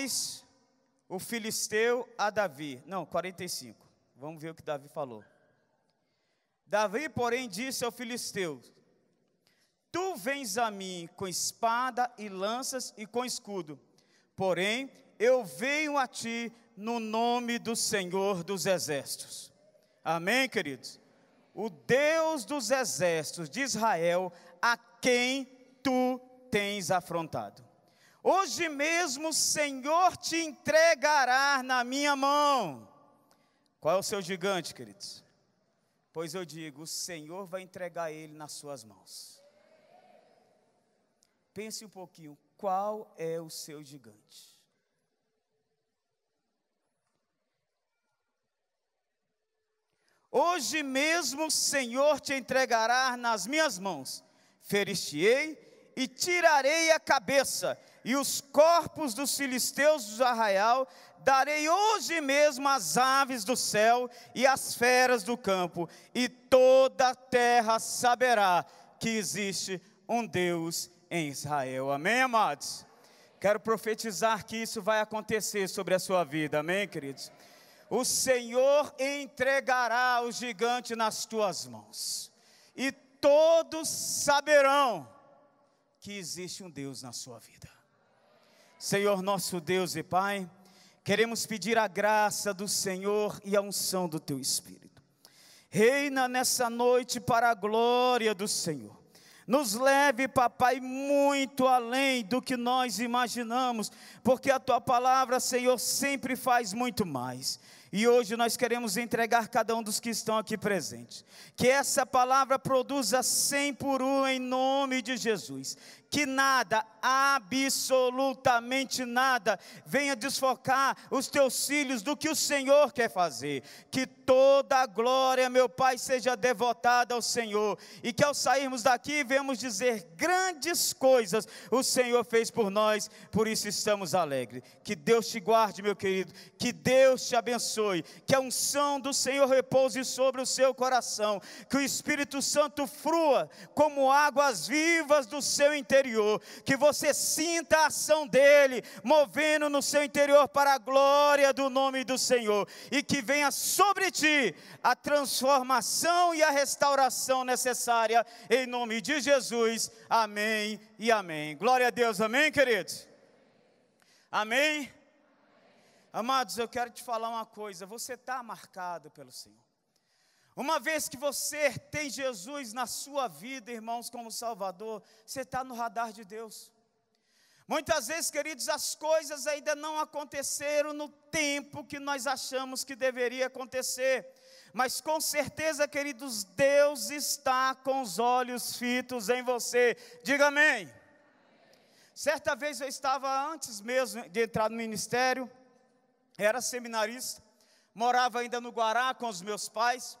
mais o filisteu a Davi. Não, 45. Vamos ver o que Davi falou. Davi, porém, disse ao filisteu: tu vens a mim com espada e lanças e com escudo, porém eu venho a ti no nome do Senhor dos exércitos. Amém, queridos? O Deus dos exércitos de Israel, a quem tu tens afrontado. Hoje mesmo o Senhor te entregará na minha mão. Qual é o seu gigante, queridos? Pois eu digo, o Senhor vai entregar ele nas suas mãos. Pense um pouquinho, qual é o seu gigante? Hoje mesmo o Senhor te entregará nas minhas mãos. Ferir-te-ei e tirarei a cabeça, e os corpos dos filisteus do arraial darei hoje mesmo às aves do céu e às feras do campo, e toda a terra saberá que existe um Deus em Israel. Amém, amados? Quero profetizar que isso vai acontecer sobre a sua vida, amém, queridos? O Senhor entregará o gigante nas tuas mãos, e todos saberão que existe um Deus na sua vida. Senhor nosso Deus e Pai, queremos pedir a graça do Senhor e a unção do Teu Espírito. Reina nessa noite para a glória do Senhor. Nos leve, papai, muito além do que nós imaginamos, porque a Tua palavra, Senhor, sempre faz muito mais. E hoje nós queremos entregar cada um dos que estão aqui presentes. Que essa palavra produza 100 por 1 em nome de Jesus. Que nada, absolutamente nada, venha desfocar os teus filhos do que o Senhor quer fazer. Que toda a glória, meu Pai, seja devotada ao Senhor. E que ao sairmos daqui, venhamos dizer grandes coisas o Senhor fez por nós, por isso estamos alegres. Que Deus te guarde, meu querido. Que Deus te abençoe. Que a unção do Senhor repouse sobre o seu coração. Que o Espírito Santo flua como águas vivas do seu interior. Que você sinta a ação dele, movendo no seu interior para a glória do nome do Senhor. E que venha sobre ti a transformação e a restauração necessária, em nome de Jesus. Amém e amém. Glória a Deus, amém, queridos? Amém? Amados, eu quero te falar uma coisa, você está marcado pelo Senhor. Uma vez que você tem Jesus na sua vida, irmãos, como Salvador, você está no radar de Deus. Muitas vezes, queridos, as coisas ainda não aconteceram no tempo que nós achamos que deveria acontecer. Mas com certeza, queridos, Deus está com os olhos fitos em você. Diga amém. Certa vez eu estava, antes mesmo de entrar no ministério, era seminarista, morava ainda no Guará com os meus pais.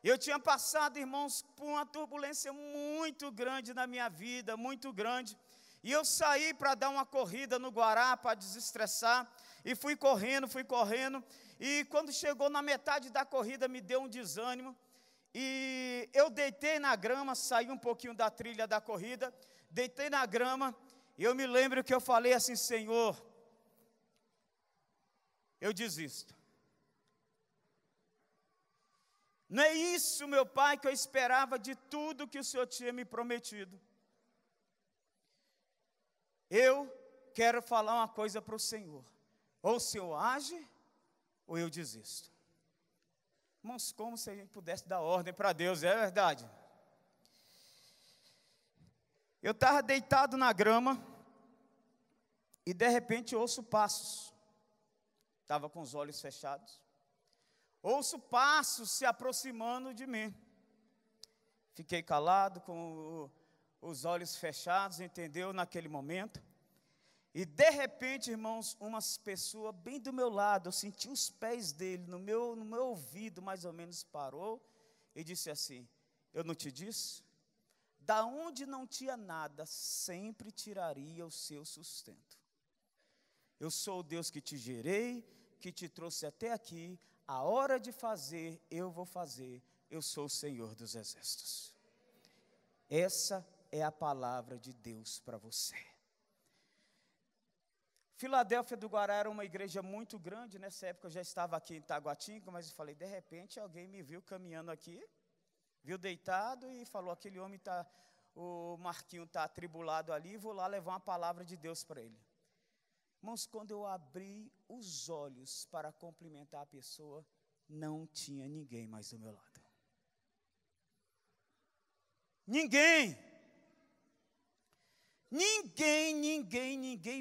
Eu tinha passado, irmãos, por uma turbulência muito grande na minha vida, muito grande. E eu saí para dar uma corrida no Guará, para desestressar. E fui correndo. E quando chegou na metade da corrida, me deu um desânimo. E eu deitei na grama, saí um pouquinho da trilha da corrida. Deitei na grama. E eu me lembro que eu falei assim: Senhor, eu desisto. Não é isso, meu Pai, que eu esperava de tudo que o Senhor tinha me prometido. Eu quero falar uma coisa para o Senhor. Ou o Senhor age, ou eu desisto. Irmãos, como se a gente pudesse dar ordem para Deus, é verdade. Eu estava deitado na grama, e de repente ouço passos. Estava com os olhos fechados. Ouço passos se aproximando de mim. Fiquei calado, com os olhos fechados, entendeu? Naquele momento. E de repente, irmãos, uma pessoa bem do meu lado, eu senti os pés dele no meu ouvido, mais ou menos, parou e disse assim: eu não te disse? Da onde não tinha nada, sempre tiraria o seu sustento. Eu sou o Deus que te gerei, que te trouxe até aqui. A hora de fazer, eu vou fazer. Eu sou o Senhor dos exércitos. Essa é a palavra de Deus para você. Filadélfia do Guará era uma igreja muito grande, nessa época eu já estava aqui em Taguatinga, mas eu falei, de repente alguém me viu caminhando aqui, viu deitado e falou, aquele homem está, o Marquinho está atribulado ali, vou lá levar uma palavra de Deus para ele. Irmãos, quando eu abri os olhos para cumprimentar a pessoa, não tinha ninguém mais do meu lado. Ninguém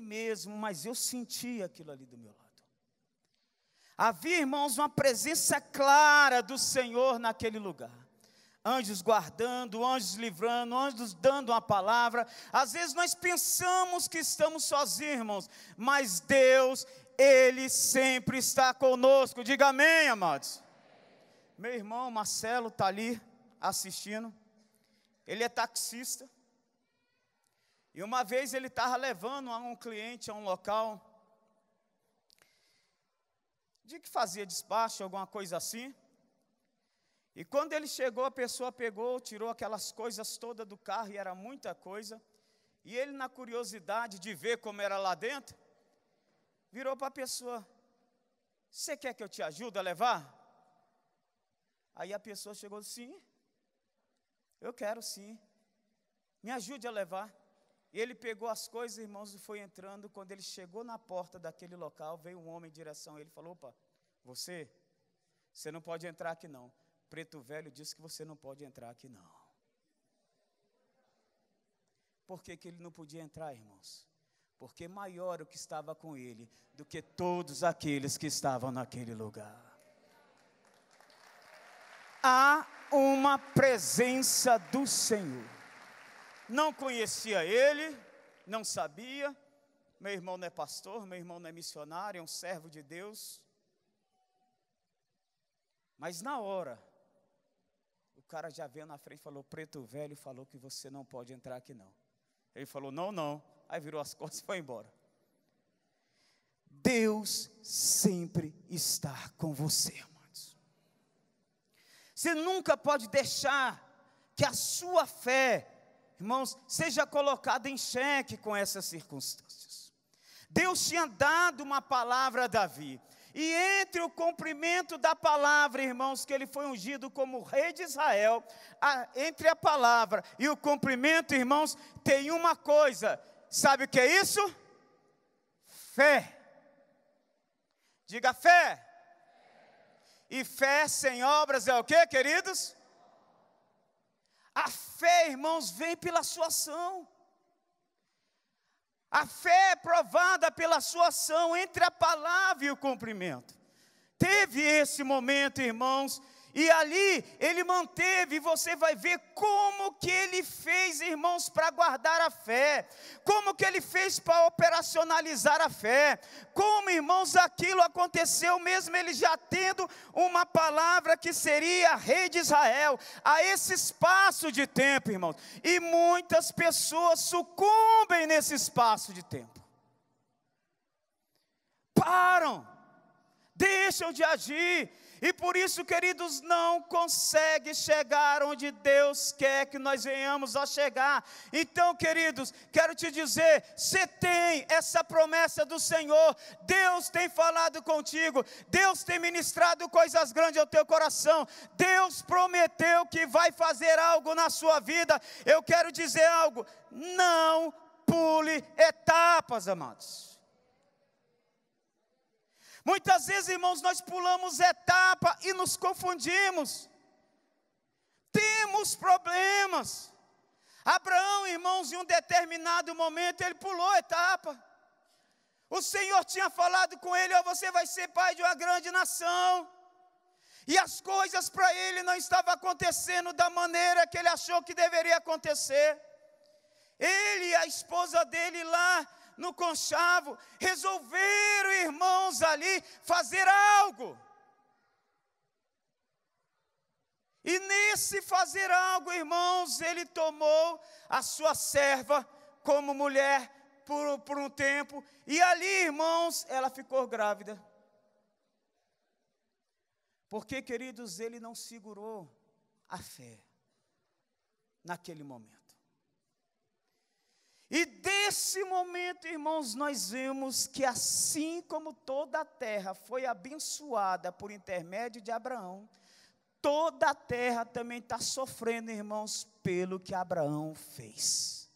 mesmo, mas eu senti aquilo ali do meu lado. Havia, irmãos, uma presença clara do Senhor naquele lugar. Anjos guardando, anjos livrando, anjos dando uma palavra. Às vezes nós pensamos que estamos sozinhos, irmãos, mas Deus, Ele sempre está conosco. Diga amém, amados. Meu irmão Marcelo está ali assistindo. Ele é taxista. E uma vez ele estava levando um cliente a um local de que fazia despacho, alguma coisa assim. E quando ele chegou, a pessoa pegou, tirou aquelas coisas todas do carro, e era muita coisa. E ele, na curiosidade de ver como era lá dentro, virou para a pessoa, você quer que eu te ajude a levar? Aí a pessoa chegou, sim, eu quero sim, me ajude a levar. E ele pegou as coisas, irmãos, e foi entrando. Quando ele chegou na porta daquele local, veio um homem em direção a ele e falou, opa, você não pode entrar aqui não. Preto Velho disse que você não pode entrar aqui não. Por que ele não podia entrar, irmãos? Porque maior o que estava com ele do que todos aqueles que estavam naquele lugar. Há uma presença do Senhor. Não conhecia ele, não sabia. Meu irmão não é pastor, meu irmão não é missionário, é um servo de Deus. Mas na hora, o cara já veio na frente e falou, Preto Velho falou que você não pode entrar aqui não. Ele falou, não. Aí virou as costas e foi embora. Deus sempre está com você, amados. Você nunca pode deixar que a sua fé, irmãos, seja colocada em xeque com essas circunstâncias. Deus tinha dado uma palavra a Davi. E entre o cumprimento da palavra, irmãos, que ele foi ungido como rei de Israel, entre a palavra e o cumprimento, irmãos, tem uma coisa. Sabe o que é isso? Fé. Diga fé. E fé sem obras é o que, queridos? A fé, irmãos, vem pela sua ação. A fé é provada pela sua ação entre a palavra e o cumprimento. Teve esse momento, irmãos, e ali ele manteve, e você vai ver como que ele fez, irmãos, para guardar a fé, como que ele fez para operacionalizar a fé, como, irmãos, aquilo aconteceu mesmo ele já tendo uma palavra que seria rei de Israel, a esse espaço de tempo, irmãos, e muitas pessoas sucumbem nesse espaço de tempo, param, deixam de agir, e por isso, queridos, não consegue chegar onde Deus quer que nós venhamos a chegar. Então, queridos, quero te dizer, você tem essa promessa do Senhor, Deus tem falado contigo, Deus tem ministrado coisas grandes ao teu coração, Deus prometeu que vai fazer algo na sua vida. Eu quero dizer algo, não pule etapas, amados. Muitas vezes, irmãos, nós pulamos etapa e nos confundimos. Temos problemas. Abraão, irmãos, em um determinado momento, ele pulou etapa. O Senhor tinha falado com ele, você vai ser pai de uma grande nação. E as coisas para ele não estavam acontecendo da maneira que ele achou que deveria acontecer. Ele e a esposa dele lá, no conchavo, resolveram, irmãos, ali fazer algo. E nesse fazer algo, irmãos, ele tomou a sua serva como mulher por um tempo, e ali, irmãos, ela ficou grávida. Porque, queridos, ele não segurou a fé naquele momento. E desse momento, irmãos, nós vemos que assim como toda a terra foi abençoada por intermédio de Abraão, toda a terra também está sofrendo, irmãos, pelo que Abraão fez.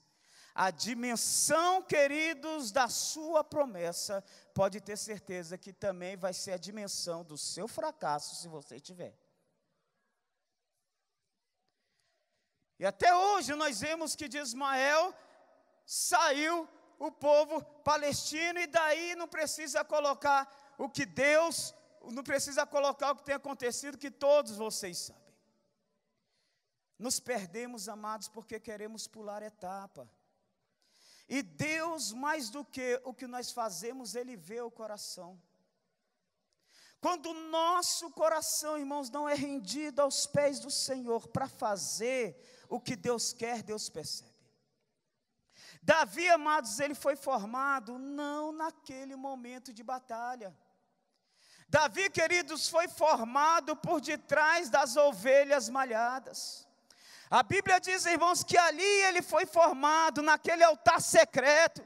A dimensão, queridos, da sua promessa, pode ter certeza que também vai ser a dimensão do seu fracasso, se você tiver. E até hoje nós vemos que de Ismael saiu o povo palestino, e daí não precisa colocar o que Deus, não precisa colocar o que tem acontecido, que todos vocês sabem. Nos perdemos, amados, porque queremos pular etapa. E Deus, mais do que o que nós fazemos, Ele vê o coração. Quando o nosso coração, irmãos, não é rendido aos pés do Senhor para fazer o que Deus quer, Deus percebe. Davi, amados, ele foi formado não naquele momento de batalha. Davi, queridos, foi formado por detrás das ovelhas malhadas. A Bíblia diz, irmãos, que ali ele foi formado naquele altar secreto,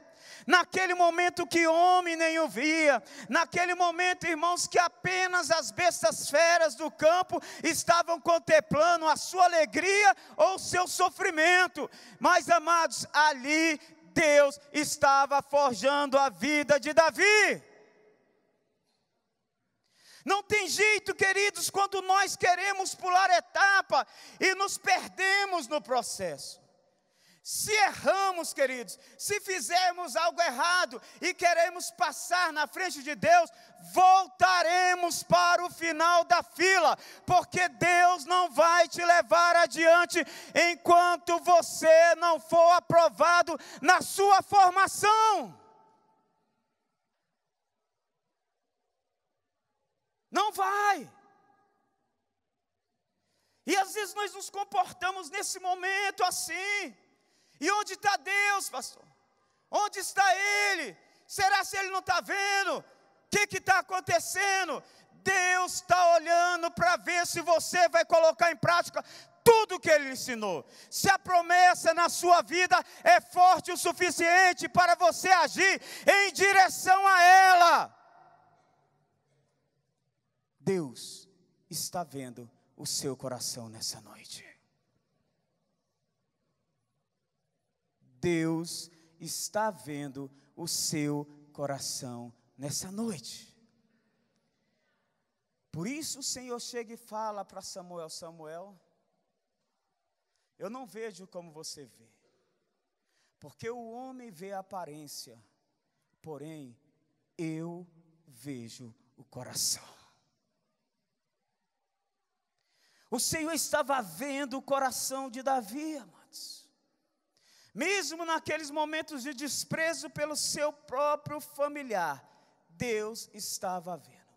naquele momento que homem nem o via, naquele momento, irmãos, que apenas as bestas feras do campo estavam contemplando a sua alegria ou o seu sofrimento. Mas, amados, ali Deus estava forjando a vida de Davi. Não tem jeito, queridos, quando nós queremos pular etapa e nos perdemos no processo. Se erramos, queridos, se fizermos algo errado e queremos passar na frente de Deus, voltaremos para o final da fila, porque Deus não vai te levar adiante enquanto você não for aprovado na sua formação. Não vai. E às vezes nós nos comportamos nesse momento assim. E onde está Deus, pastor? Onde está Ele? Será se Ele não está vendo? O que está acontecendo? Deus está olhando para ver se você vai colocar em prática tudo que Ele lhe ensinou. Se a promessa na sua vida é forte o suficiente para você agir em direção a ela. Deus está vendo o seu coração nessa noite. Deus está vendo o seu coração nessa noite. Por isso o Senhor chega e fala para Samuel: Samuel, eu não vejo como você vê, porque o homem vê a aparência, porém eu vejo o coração. O Senhor estava vendo o coração de Davi, amados. Mesmo naqueles momentos de desprezo pelo seu próprio familiar, Deus estava vendo.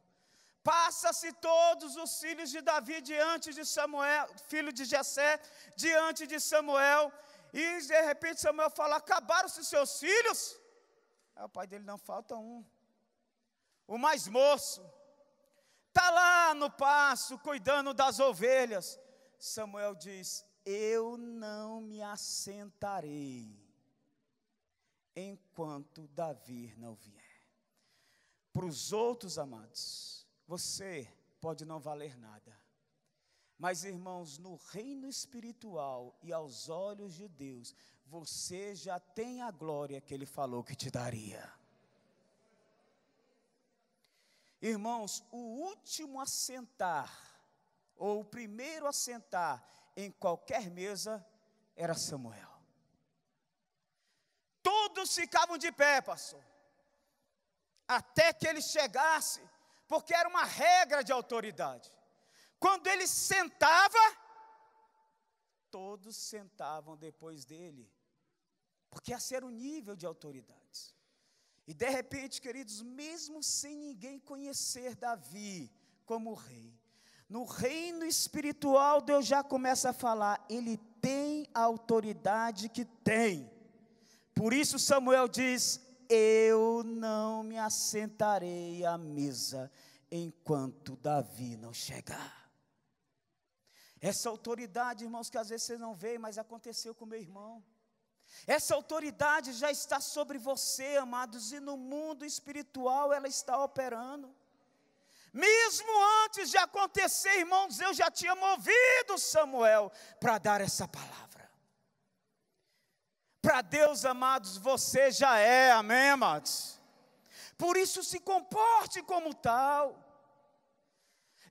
Passa-se todos os filhos de Davi diante de Samuel, filho de Jessé, diante de Samuel, e de repente Samuel fala: acabaram-se seus filhos? Aí o pai dele: não, falta um, o mais moço. Está lá no pasto, cuidando das ovelhas. Samuel diz: eu não me assentarei, enquanto Davi não vier. Para os outros, amados, você pode não valer nada. Mas, irmãos, no reino espiritual e aos olhos de Deus, você já tem a glória que Ele falou que te daria. Irmãos, o último a sentar, ou o primeiro a sentar em qualquer mesa, era Samuel. Todos ficavam de pé, pastor, até que ele chegasse, porque era uma regra de autoridade. Quando ele sentava, todos sentavam depois dele, porque esse era o nível de autoridades. E de repente, queridos, mesmo sem ninguém conhecer Davi como rei, no reino espiritual Deus já começa a falar: ele tem a autoridade que tem. Por isso Samuel diz: eu não me assentarei à mesa enquanto Davi não chegar. Essa autoridade, irmãos, que às vezes vocês não veem, mas aconteceu com meu irmão. Essa autoridade já está sobre você, amados, e no mundo espiritual ela está operando. Mesmo antes de acontecer, irmãos, eu já tinha movido Samuel para dar essa palavra. Para Deus, amados, você já é, amém, amados? Por isso se comporte como tal.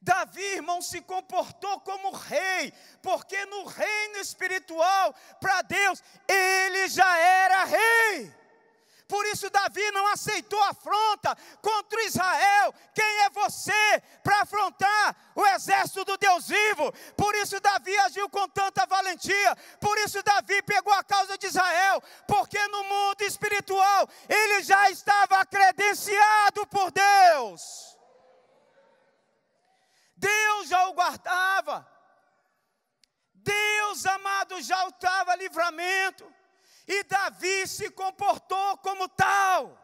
Davi, irmão, se comportou como rei, porque no reino espiritual, para Deus, ele já era rei. Por isso Davi não aceitou afronta contra Israel. Quem é você para afrontar o exército do Deus vivo? Por isso Davi agiu com tanta valentia. Por isso Davi pegou a causa de Israel, porque no mundo espiritual ele já estava credenciado por Deus. Deus já o guardava. Deus, amado, já o dava livramento. E Davi se comportou como tal.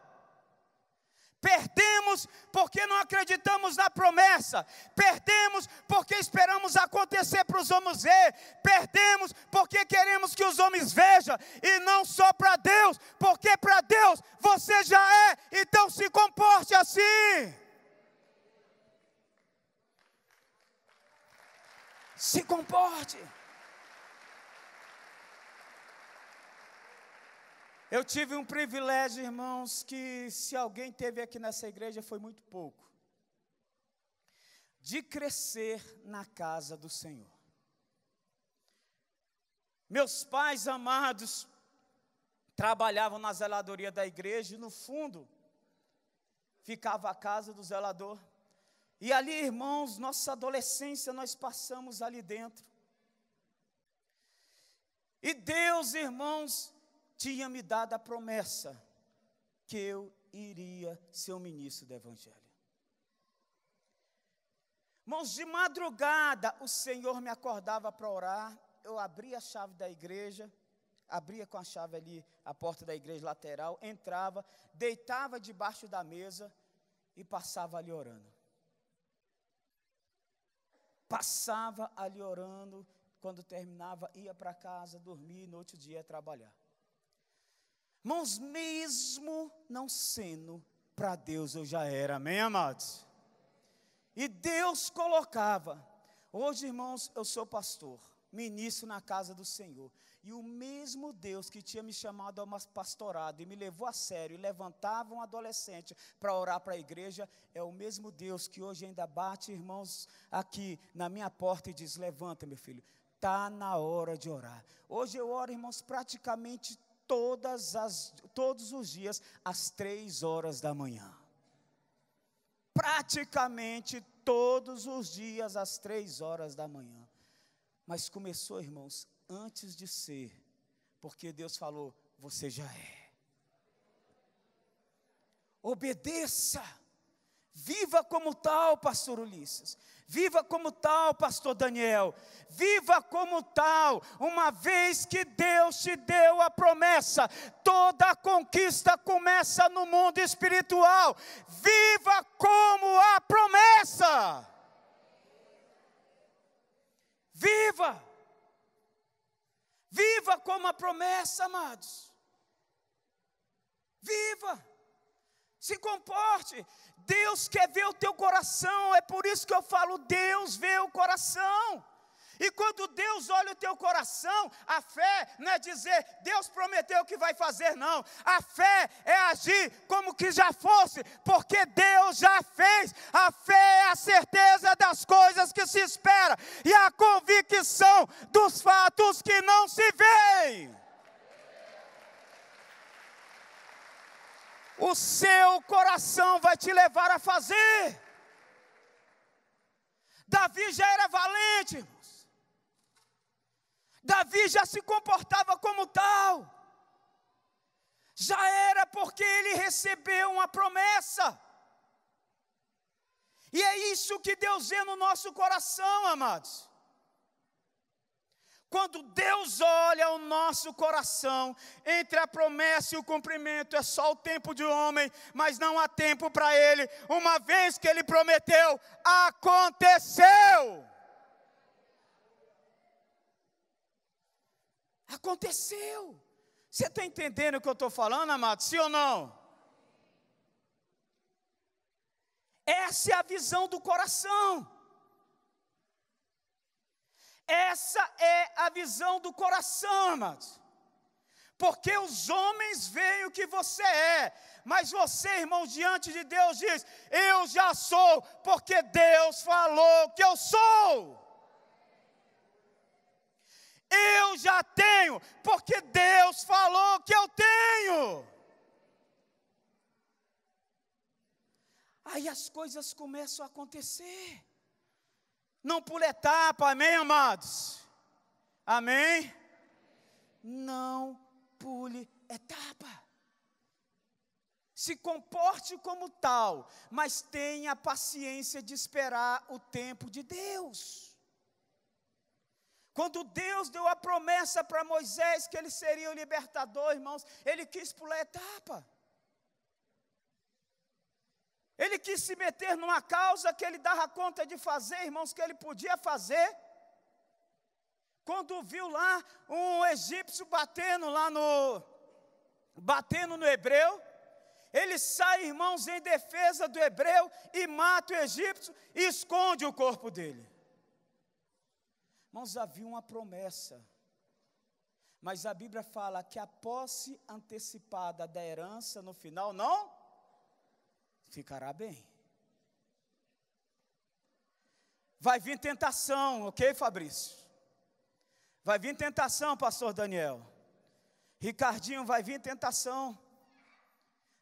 Perdemos porque não acreditamos na promessa. Perdemos porque esperamos acontecer para os homens ver. Perdemos porque queremos que os homens vejam. E não só para Deus, porque para Deus você já é. Então se comporte assim. Se comporte. Eu tive um privilégio, irmãos, que se alguém teve aqui nessa igreja foi muito pouco, de crescer na casa do Senhor. Meus pais amados trabalhavam na zeladoria da igreja e no fundo ficava a casa do zelador. E ali, irmãos, nossa adolescência nós passamos ali dentro. E Deus, irmãos, tinha me dado a promessa que eu iria ser um ministro do Evangelho. Irmãos, de madrugada o Senhor me acordava para orar. Eu abria a chave da igreja, abria com a chave ali a porta da igreja lateral, entrava, deitava debaixo da mesa e passava ali orando. Passava ali orando, quando terminava, ia para casa, dormia e no outro dia ia trabalhar. Irmãos, mesmo não sendo para Deus, eu já era, amém, amados? E Deus colocava. Hoje, irmãos, eu sou pastor, ministro na casa do Senhor. E o mesmo Deus que tinha me chamado a uma pastorado e me levou a sério e levantava um adolescente para orar para a igreja, é o mesmo Deus que hoje ainda bate, irmãos, aqui na minha porta e diz: levanta, meu filho, está na hora de orar. Hoje eu oro, irmãos, praticamente todos os dias, às 3 horas da manhã. Praticamente todos os dias, às 3 horas da manhã. Mas começou, irmãos, antes de ser, porque Deus falou: você já é. Obedeça. Viva como tal, pastor Ulisses. Viva como tal, pastor Daniel. Viva como tal, uma vez que Deus te deu a promessa. Toda a conquista começa no mundo espiritual. Viva como a promessa. Viva. Viva como a promessa, amados. Viva. Se comporte. Deus quer ver o teu coração. É por isso que eu falo, Deus vê o coração. E quando Deus olha o teu coração, a fé não é dizer Deus prometeu que vai fazer, não. A fé é agir como que já fosse, porque Deus já fez. A fé é a certeza das coisas que se espera e a convicção dos fatos que não se veem. O seu coração vai te levar a fazer. Davi já era valente, irmãos. Davi já se comportava como tal. Já era porque ele recebeu uma promessa. E é isso que Deus vê no nosso coração, amados. Quando Deus olha o nosso coração, entre a promessa e o cumprimento, é só o tempo de homem, mas não há tempo para ele. Uma vez que ele prometeu, aconteceu. Aconteceu. Você está entendendo o que eu estou falando, amado? Sim ou não? Essa é a visão do coração. Essa é a visão do coração, amados. Porque os homens veem o que você é, mas você, irmão, diante de Deus diz: eu já sou, porque Deus falou que eu sou. Eu já tenho, porque Deus falou que eu tenho. Aí as coisas começam a acontecer. Não pula etapa, amém, amados? Amém? Não pule etapa. Se comporte como tal, mas tenha a paciência de esperar o tempo de Deus. Quando Deus deu a promessa para Moisés que ele seria o libertador, irmãos, ele quis pular etapa. Ele quis se meter numa causa que ele dava conta de fazer, irmãos, que ele podia fazer. Quando viu lá um egípcio batendo no hebreu, ele sai, irmãos, em defesa do hebreu e mata o egípcio e esconde o corpo dele. Irmãos, havia uma promessa, mas a Bíblia fala que a posse antecipada da herança no final não ficará bem. Vai vir tentação, ok, Fabrício? Vai vir tentação, pastor Daniel. Ricardinho, vai vir tentação.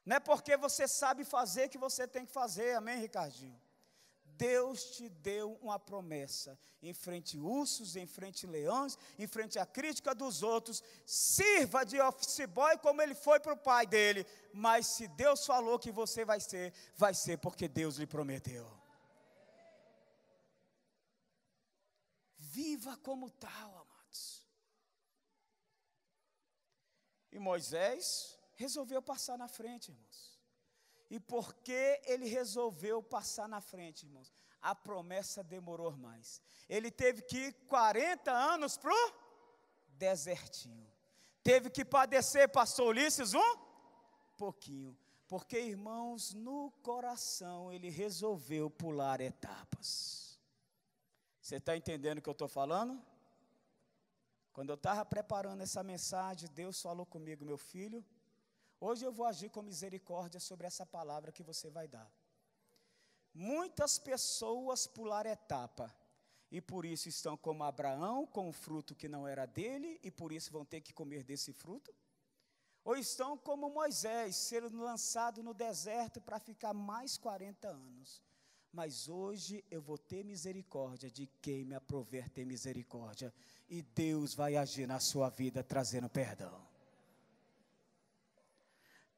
Não é porque você sabe fazer que você tem que fazer, amém, Ricardinho? Deus te deu uma promessa. Enfrente ursos, enfrente leões, enfrente a crítica dos outros. Sirva de office boy como ele foi para o pai dele. Mas se Deus falou que você vai ser porque Deus lhe prometeu. Viva como tal, amados. E Moisés resolveu passar na frente, irmãos. E porque ele resolveu passar na frente, irmãos, a promessa demorou mais. Ele teve que ir 40 anos para o desertinho. Teve que padecer, pastor Ulisses, um pouquinho. Porque, irmãos, no coração ele resolveu pular etapas. Você está entendendo o que eu estou falando? Quando eu estava preparando essa mensagem, Deus falou comigo: meu filho, hoje eu vou agir com misericórdia sobre essa palavra que você vai dar. Muitas pessoas pularam etapa, e por isso estão como Abraão, com um fruto que não era dele, e por isso vão ter que comer desse fruto. Ou estão como Moisés, sendo lançado no deserto para ficar mais 40 anos. Mas hoje eu vou ter misericórdia de quem me aprover ter misericórdia, e Deus vai agir na sua vida trazendo perdão.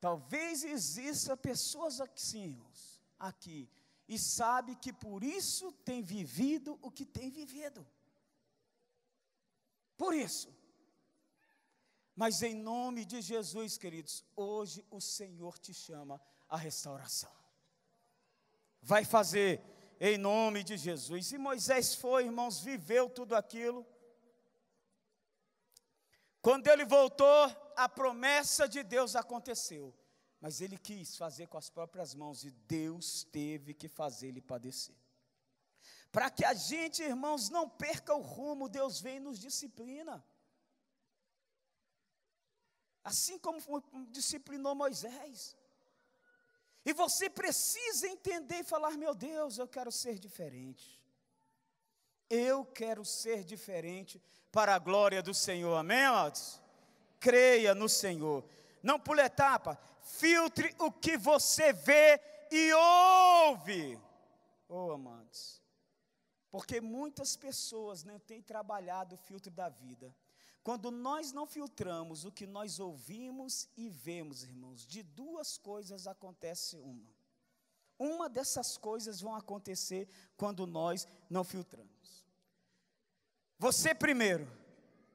Talvez exista pessoas assim, irmãos, aqui, e sabe que por isso tem vivido o que tem vivido. Por isso. Mas em nome de Jesus, queridos, hoje o Senhor te chama à restauração. Vai fazer em nome de Jesus. E Moisés foi, irmãos, viveu tudo aquilo. Quando ele voltou, a promessa de Deus aconteceu, mas ele quis fazer com as próprias mãos, e Deus teve que fazer ele padecer. Para que a gente, irmãos, não perca o rumo, Deus vem e nos disciplina. Assim como disciplinou Moisés. E você precisa entender e falar: meu Deus, eu quero ser diferente. Eu quero ser diferente para a glória do Senhor, amém, amados? Creia no Senhor. Não pule etapa, filtre o que você vê e ouve. Oh, amados, porque muitas pessoas não têm trabalhado o filtro da vida. Quando nós não filtramos o que nós ouvimos e vemos, irmãos, de duas coisas acontece uma. Uma dessas coisas vão acontecer quando nós não filtramos. Você primeiro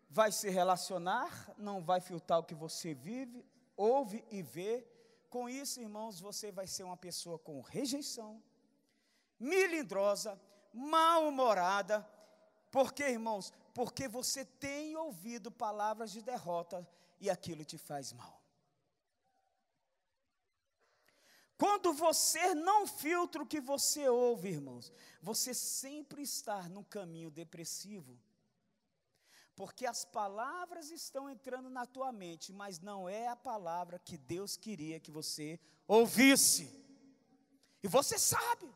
vai se relacionar, não vai filtrar o que você vive, ouve e vê. Com isso, irmãos, você vai ser uma pessoa com rejeição, melindrosa, mal-humorada. Porque, irmãos, Porque você tem ouvido palavras de derrota e aquilo te faz mal. Quando você não filtra o que você ouve, irmãos, você sempre está num caminho depressivo. Porque as palavras estão entrando na tua mente, mas não é a palavra que Deus queria que você ouvisse. E você sabe.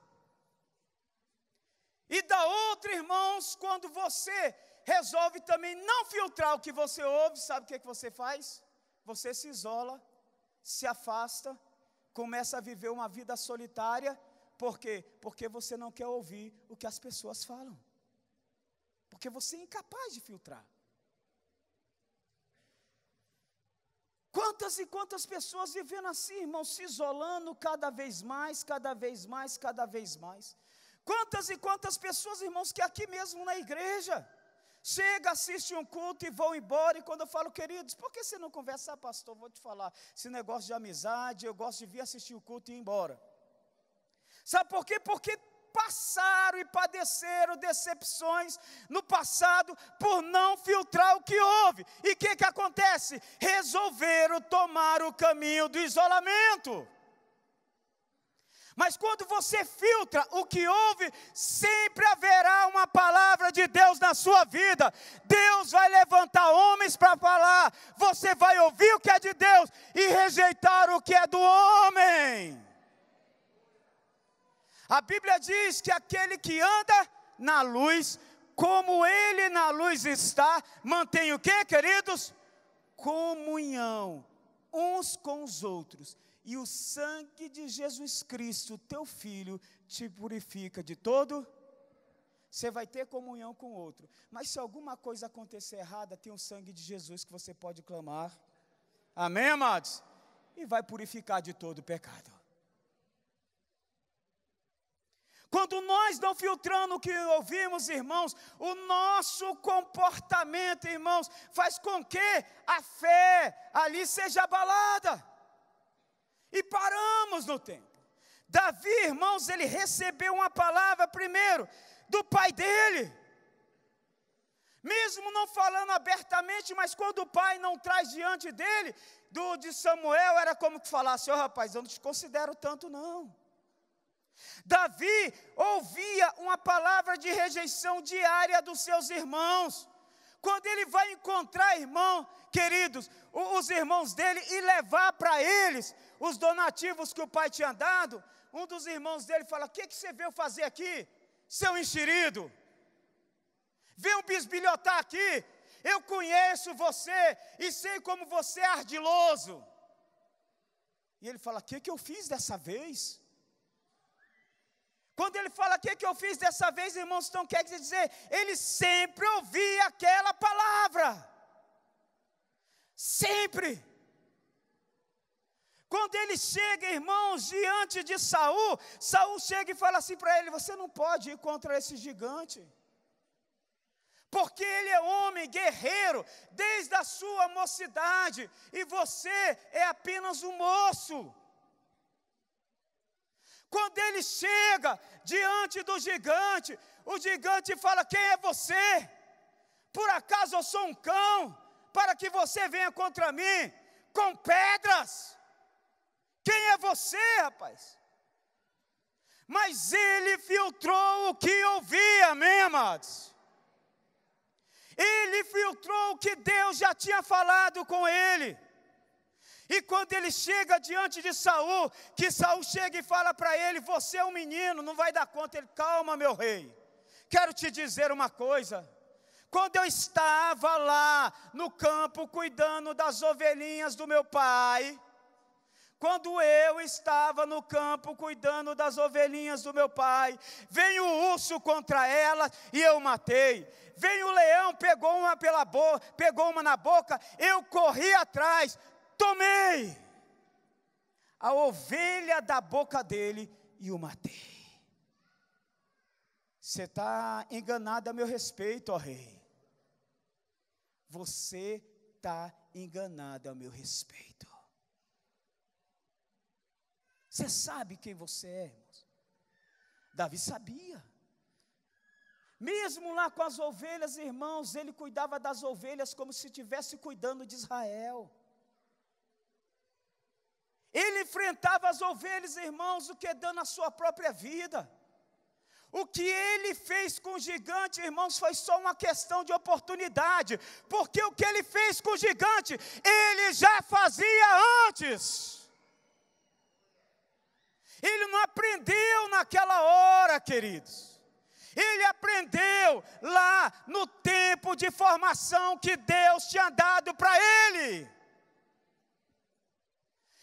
E da outra, irmãos, quando você resolve também não filtrar o que você ouve, sabe o que você faz? Você se isola, se afasta, começa a viver uma vida solitária. Por quê? Porque você não quer ouvir o que as pessoas falam. Porque você é incapaz de filtrar. Quantas e quantas pessoas vivendo assim, irmãos, se isolando cada vez mais, cada vez mais, cada vez mais. Quantas e quantas pessoas, irmãos, que aqui mesmo na igreja, chega, assiste um culto e vão embora. E quando eu falo, queridos, por que você não conversa? Pastor, vou te falar, esse negócio de amizade, eu gosto de vir assistir o culto e ir embora. Sabe por quê? Porque passaram e padeceram decepções no passado por não filtrar o que houve. E o que acontece? Resolveram tomar o caminho do isolamento. Mas quando você filtra o que houve, sempre haverá uma palavra de Deus na sua vida. Deus vai levantar homens para falar. Você vai ouvir o que é de Deus e rejeitar o que é do homem. A Bíblia diz que aquele que anda na luz, como ele na luz está, mantém o quê, queridos? Comunhão uns com os outros. E o sangue de Jesus Cristo, teu Filho, te purifica de todo. Você vai ter comunhão com o outro. Mas se alguma coisa acontecer errada, tem o sangue de Jesus que você pode clamar. Amém, amados? E vai purificar de todo o pecado. Quando nós não filtramos o que ouvimos, irmãos, o nosso comportamento, irmãos, faz com que a fé ali seja abalada. E paramos no tempo. Davi, irmãos, ele recebeu uma palavra primeiro do pai dele. Mesmo não falando abertamente, mas quando o pai não traz diante dele, de Samuel, era como que falasse, rapaz, eu não te considero tanto não. Davi ouvia uma palavra de rejeição diária dos seus irmãos. Quando ele vai encontrar, irmão, queridos, os irmãos dele e levar para eles os donativos que o pai tinha dado, um dos irmãos dele fala, o que você veio fazer aqui, seu enxerido? Veio bisbilhotar aqui, eu conheço você e sei como você é ardiloso. E ele fala, o que eu fiz dessa vez? Quando ele fala, o que eu fiz dessa vez, irmãos, então quer dizer, ele sempre ouvia aquela palavra. Sempre. Quando ele chega, irmãos, diante de Saul, Saul chega e fala assim para ele, você não pode ir contra esse gigante. Porque ele é homem guerreiro, desde a sua mocidade, e você é apenas um moço. Quando ele chega diante do gigante, o gigante fala, quem é você? Por acaso eu sou um cão, para que você venha contra mim, com pedras? Quem é você, rapaz? Mas ele filtrou o que ouvia, amém, amados? Ele filtrou o que Deus já tinha falado com ele. E quando ele chega diante de Saul, que Saul chega e fala para ele, você é um menino, não vai dar conta. Ele, calma, meu rei, quero te dizer uma coisa. Quando eu estava lá no campo cuidando das ovelhinhas do meu pai, quando eu estava no campo cuidando das ovelhinhas do meu pai, veio o urso contra ela e eu matei. Veio o leão, pegou uma na boca, eu corri atrás, tomei a ovelha da boca dele e o matei. Você está enganado a meu respeito, ó rei. Você está enganado a meu respeito. Você sabe quem você é, irmãos? Davi sabia. Mesmo lá com as ovelhas, irmãos, ele cuidava das ovelhas como se estivesse cuidando de Israel. Ele enfrentava as ovelhas, irmãos, o que dando a sua própria vida. O que ele fez com o gigante, irmãos, foi só uma questão de oportunidade, porque o que ele fez com o gigante, ele já fazia antes. Ele não aprendeu naquela hora, queridos. Ele aprendeu lá no tempo de formação que Deus tinha dado para ele.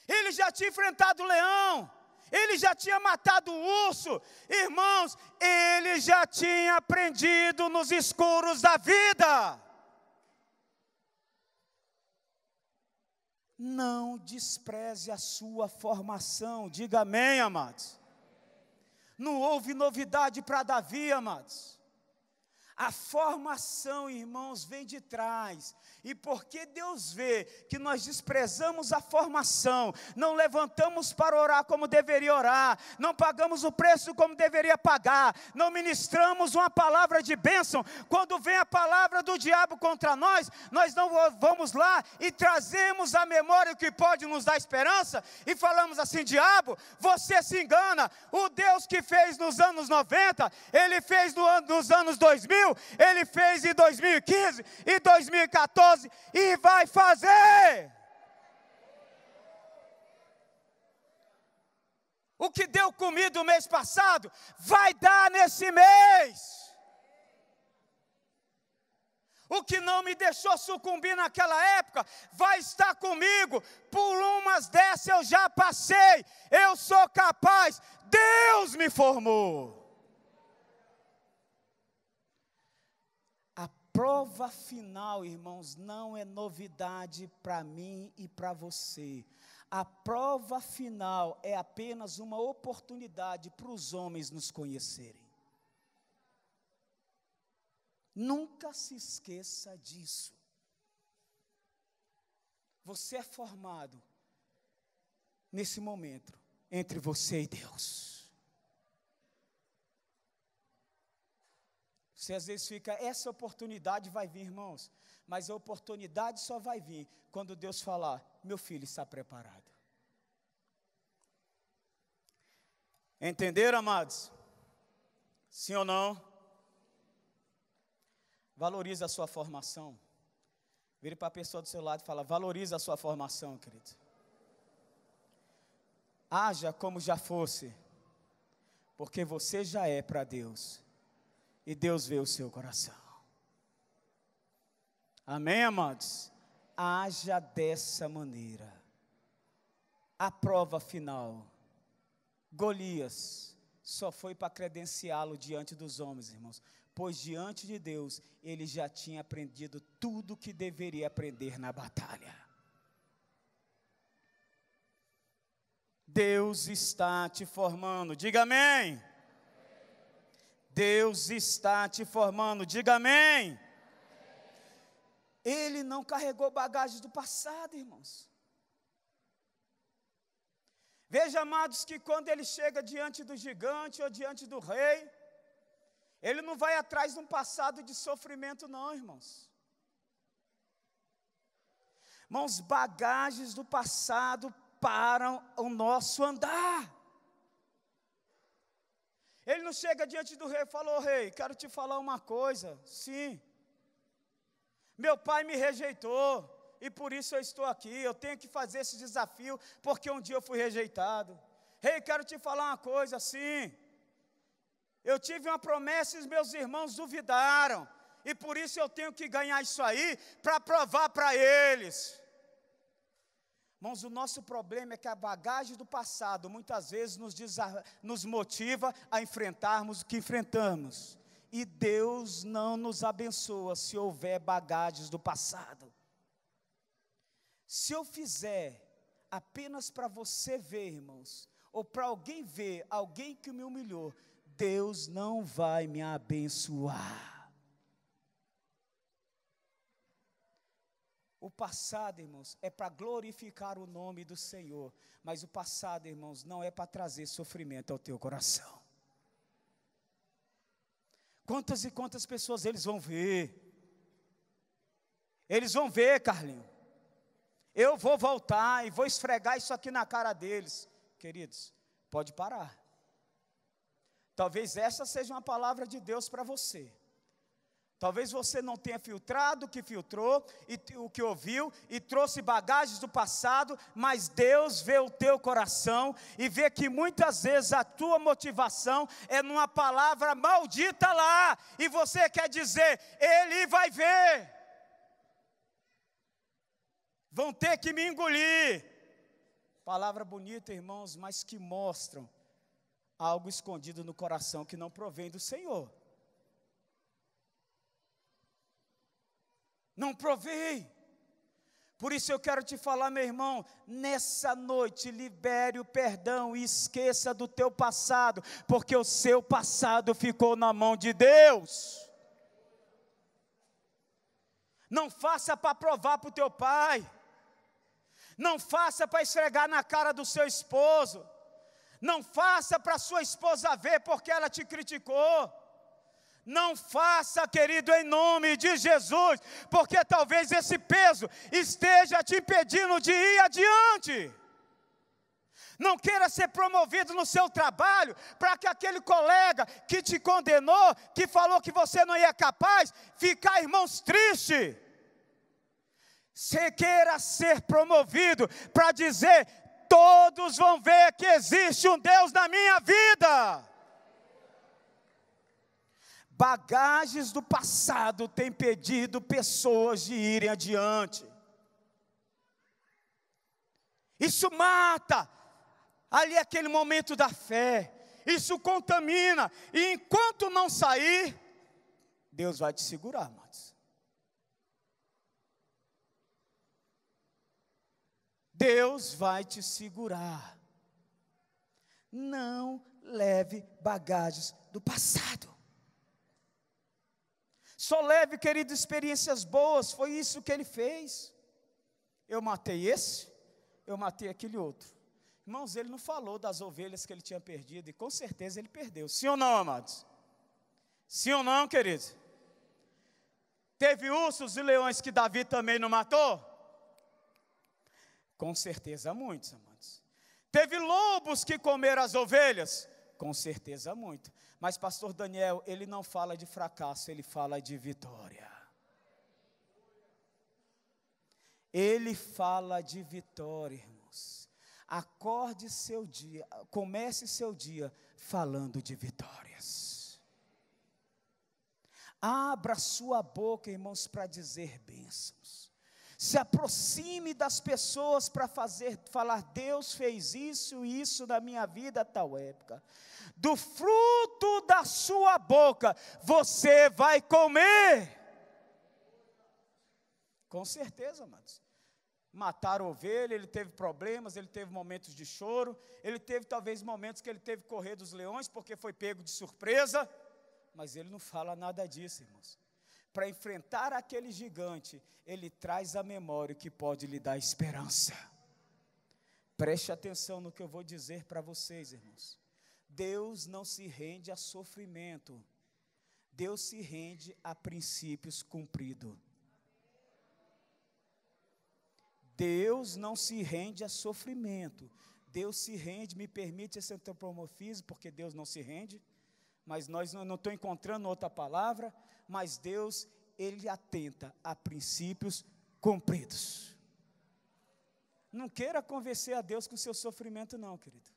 Ele já tinha enfrentado o leão. Ele já tinha matado o urso. Irmãos, ele já tinha aprendido nos escuros da vida. Não despreze a sua formação. Diga amém, amados. Não houve novidade para Davi, amados. A formação, irmãos, vem de trás. E porque Deus vê que nós desprezamos a formação, não levantamos para orar como deveria orar, não pagamos o preço como deveria pagar, não ministramos uma palavra de bênção, quando vem a palavra do diabo contra nós não vamos lá e trazemos à memória o que pode nos dar esperança, e falamos assim: diabo, você se engana, o Deus que fez nos anos 90, Ele fez nos anos 2000, Ele fez em 2015, e 2014, e vai fazer. O que deu comida o mês passado, vai dar nesse mês. O que não me deixou sucumbir naquela época, vai estar comigo. Por umas dessas eu já passei. Eu sou capaz. Deus me formou. A prova final, irmãos, não é novidade para mim e para você. A prova final é apenas uma oportunidade para os homens nos conhecerem. Nunca se esqueça disso. Você é formado nesse momento entre você e Deus. Você às vezes fica, essa oportunidade vai vir, irmãos, mas a oportunidade só vai vir quando Deus falar: meu filho está preparado. Entenderam, amados? Sim ou não? Valorize a sua formação. Vire para a pessoa do seu lado e fala: valorize a sua formação, querido. Haja como já fosse, porque você já é para Deus, e Deus vê o seu coração. Amém, amados? Haja dessa maneira. A prova final, Golias só foi para credenciá-lo diante dos homens, irmãos, pois diante de Deus, ele já tinha aprendido tudo o que deveria aprender na batalha. Deus está te formando, diga amém. Deus está te formando, diga amém. Ele não carregou bagagens do passado, irmãos. Veja, amados, que quando ele chega diante do gigante ou diante do rei, ele não vai atrás de um passado de sofrimento, não, irmãos. Irmãos, bagagens do passado param o nosso andar. Ele não chega diante do rei e fala: ô rei, quero te falar uma coisa. Sim, meu pai me rejeitou, e por isso eu estou aqui, eu tenho que fazer esse desafio, porque um dia eu fui rejeitado. Rei, quero te falar uma coisa. Sim, eu tive uma promessa e os meus irmãos duvidaram, e por isso eu tenho que ganhar isso aí, para provar para eles. Irmãos, o nosso problema é que a bagagem do passado, muitas vezes nos motiva a enfrentarmos o que enfrentamos, e Deus não nos abençoa se houver bagagens do passado. Se eu fizer apenas para você ver, irmãos, ou para alguém ver, alguém que me humilhou, Deus não vai me abençoar. O passado, irmãos, é para glorificar o nome do Senhor, mas o passado, irmãos, não é para trazer sofrimento ao teu coração. Quantas e quantas pessoas eles vão ver? Eles vão ver, Carlinhos. Eu vou voltar e vou esfregar isso aqui na cara deles. Queridos, pode parar. Talvez essa seja uma palavra de Deus para você. Talvez você não tenha filtrado o que filtrou, e o que ouviu, e trouxe bagagens do passado, mas Deus vê o teu coração, e vê que muitas vezes a tua motivação é numa palavra maldita lá, e você quer dizer, Ele vai ver, vão ter que me engolir. Palavra bonita, irmãos, mas que mostram algo escondido no coração que não provém do Senhor. Não provei. Por isso eu quero te falar, meu irmão, nessa noite, libere o perdão e esqueça do teu passado, porque o seu passado ficou na mão de Deus. Não faça para provar para o teu pai, não faça para esfregar na cara do seu esposo, não faça para sua esposa ver porque ela te criticou. Não faça, querido, em nome de Jesus, porque talvez esse peso esteja te impedindo de ir adiante. Não queira ser promovido no seu trabalho, para que aquele colega que te condenou, que falou que você não ia capaz, ficar, irmãos, triste. Você queira ser promovido para dizer, todos vão ver que existe um Deus na minha vida. Bagagens do passado têm impedido pessoas de irem adiante. Isso mata ali aquele momento da fé. Isso contamina. E enquanto não sair, Deus vai te segurar, amados. Deus vai te segurar. Não leve bagagens do passado. Só leve, querido, experiências boas. Foi isso que ele fez. Eu matei esse, eu matei aquele outro. Irmãos, ele não falou das ovelhas que ele tinha perdido, e com certeza ele perdeu. Sim ou não, amados? Sim ou não, querido? Teve ursos e leões que Davi também não matou? Com certeza muitos, amados. Teve lobos que comeram as ovelhas? Com certeza muito. Mas pastor Daniel, ele não fala de fracasso, ele fala de vitória. Ele fala de vitória, irmãos. Acorde seu dia, comece seu dia falando de vitórias. Abra sua boca, irmãos, para dizer bênçãos. Se aproxime das pessoas para falar, Deus fez isso e isso na minha vida a tal época. Do fruto da sua boca, você vai comer. Com certeza, amados. Mataram a ovelha, ele teve problemas, ele teve momentos de choro, ele teve talvez momentos que ele teve que correr dos leões, porque foi pego de surpresa, mas ele não fala nada disso, irmãos. Para enfrentar aquele gigante, ele traz a memória que pode lhe dar esperança. Preste atenção no que eu vou dizer para vocês, irmãos. Deus não se rende a sofrimento, Deus se rende a princípios cumpridos. Deus não se rende a sofrimento, Deus se rende, me permite esse antropomorfismo, porque Deus não se rende, mas não estou encontrando outra palavra, mas Deus, Ele atenta a princípios cumpridos. Não queira convencer a Deus com o seu sofrimento não, querido.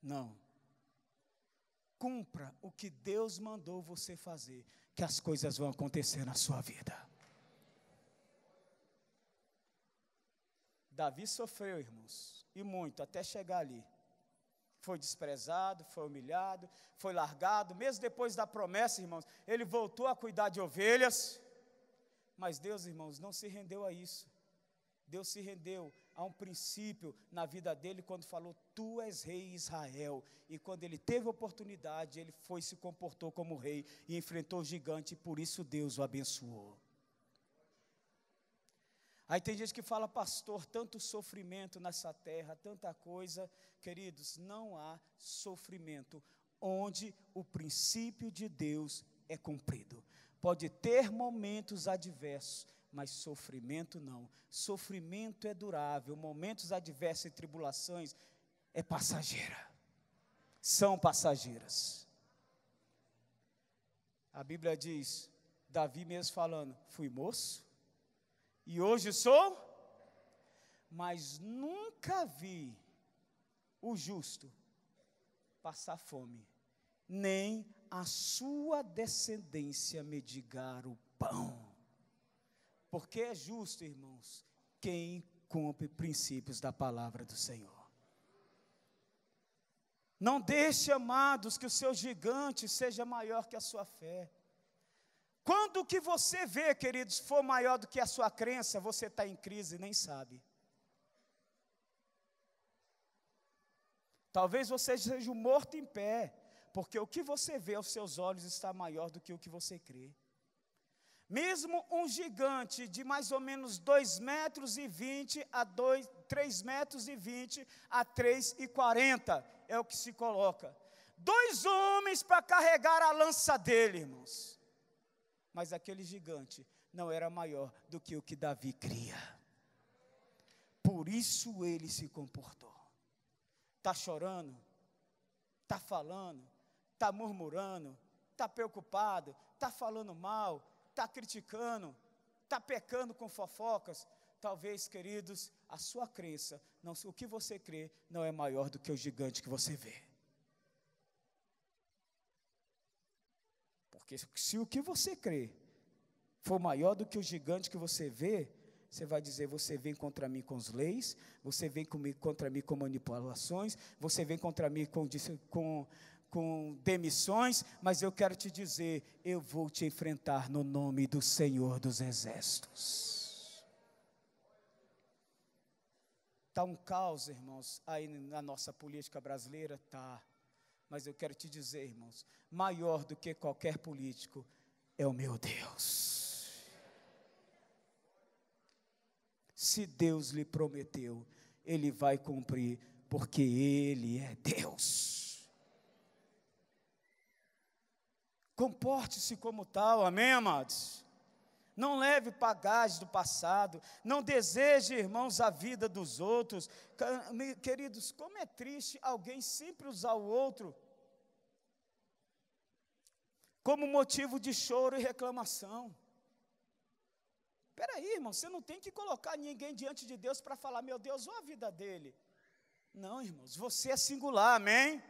Não. Cumpra o que Deus mandou você fazer, que as coisas vão acontecer na sua vida. Davi sofreu, irmãos, e muito, até chegar ali. Foi desprezado, foi humilhado, foi largado, mesmo depois da promessa, irmãos, ele voltou a cuidar de ovelhas, mas Deus, irmãos, não se rendeu a isso. Deus se rendeu a um princípio na vida dele, quando falou, tu és rei Israel, e quando ele teve oportunidade, ele foi, se comportou como rei, e enfrentou o gigante, e por isso Deus o abençoou. Aí tem gente que fala, pastor, tanto sofrimento nessa terra, tanta coisa. Queridos, não há sofrimento onde o princípio de Deus é cumprido. Pode ter momentos adversos, mas sofrimento não. Sofrimento é durável, momentos adversos e tribulações é passageira. São passageiras. A Bíblia diz, Davi mesmo falando, fui moço, e hoje sou, mas nunca vi o justo passar fome, nem a sua descendência mendigar o pão. Porque é justo, irmãos, quem cumpre princípios da palavra do Senhor. Não deixe, amados, que o seu gigante seja maior que a sua fé. Quando o que você vê, queridos, for maior do que a sua crença, você está em crise e nem sabe. Talvez você seja um morto em pé, porque o que você vê aos seus olhos está maior do que o que você crê. Mesmo um gigante de mais ou menos 2,20 metros a 3,20 metros a 3,40, é o que se coloca. 2 homens para carregar a lança dele, irmãos. Mas aquele gigante não era maior do que o que Davi cria. Por isso ele se comportou. Está chorando? Está falando? Está murmurando? Está preocupado? Está falando mal? Está criticando? Está pecando com fofocas? Talvez, queridos, a sua crença, não, o que você crê, não é maior do que o gigante que você vê. Porque se o que você crê for maior do que o gigante que você vê, você vai dizer, você vem contra mim com as leis, você vem contra mim com manipulações, você vem contra mim com demissões, mas eu quero te dizer, eu vou te enfrentar no nome do Senhor dos Exércitos. Está um caos, irmãos, aí na nossa política brasileira, tá. Mas eu quero te dizer, irmãos, maior do que qualquer político é o meu Deus. Se Deus lhe prometeu, Ele vai cumprir, porque Ele é Deus. Comporte-se como tal, amém, amados? Não leve bagagem do passado, não deseje, irmãos, a vida dos outros. Queridos, como é triste alguém sempre usar o outro como motivo de choro e reclamação. Espera aí, irmão, você não tem que colocar ninguém diante de Deus para falar, meu Deus, olha a vida dele. Não, irmãos, você é singular, amém?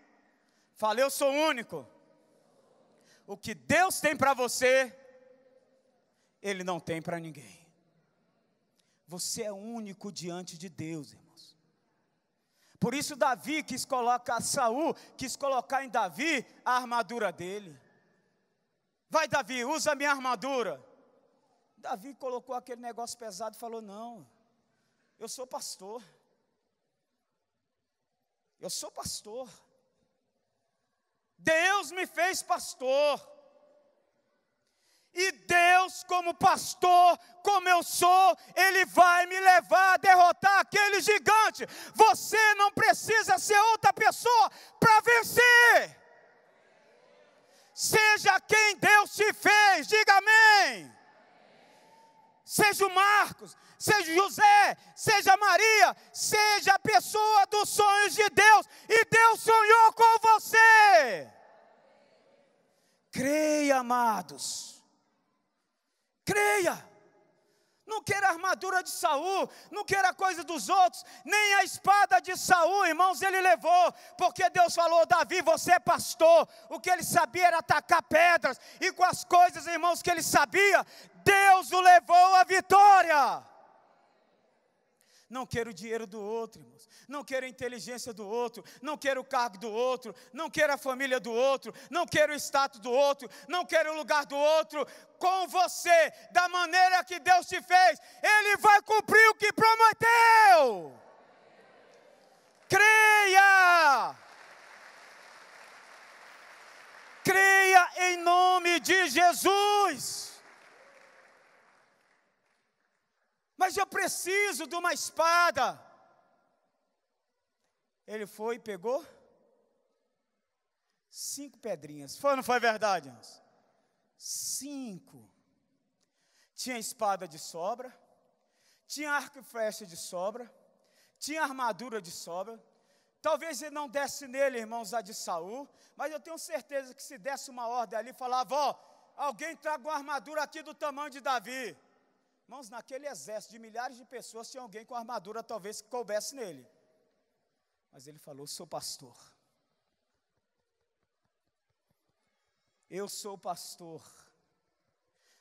Fala, eu sou único. O que Deus tem para você, Ele não tem para ninguém. Você é único diante de Deus, irmãos. Por isso Davi quis colocar, Saul quis colocar em Davi a armadura dele. Vai, Davi, usa a minha armadura. Davi colocou aquele negócio pesado e falou, não, eu sou pastor. Eu sou pastor. Deus me fez pastor. E Deus, como pastor, como eu sou, Ele vai me levar a derrotar aquele gigante. Você não precisa ser outra pessoa para vencer. Seja quem Deus te fez, diga amém. Seja o Marcos, seja o José, seja a Maria, seja a pessoa dos sonhos de Deus. E Deus sonhou com você. Creia, amados. Creia. Não queira a armadura de Saul, não queira a coisa dos outros, nem a espada de Saul, irmãos, ele levou, porque Deus falou, Davi, você é pastor. O que ele sabia era atacar pedras, e com as coisas, irmãos, que ele sabia, Deus o levou à vitória. Não quero o dinheiro do outro, irmãos. Não quero a inteligência do outro. Não quero o cargo do outro. Não quero a família do outro. Não quero o status do outro. Não quero o lugar do outro. Com você, da maneira que Deus te fez, Ele vai cumprir o que prometeu. Creia. Creia em nome de Jesus. Mas eu preciso de uma espada. Ele foi e pegou. 5 pedrinhas. Foi ou não foi verdade, irmãos? 5. Tinha espada de sobra, tinha arco e flecha de sobra, tinha armadura de sobra. Talvez ele não desse nele, irmãos, a de Saul, mas eu tenho certeza que se desse uma ordem ali, falava, alguém traga uma armadura aqui do tamanho de Davi. Irmãos, naquele exército de milhares de pessoas, tinha alguém com armadura talvez que coubesse nele. Mas ele falou, sou pastor. Eu sou pastor.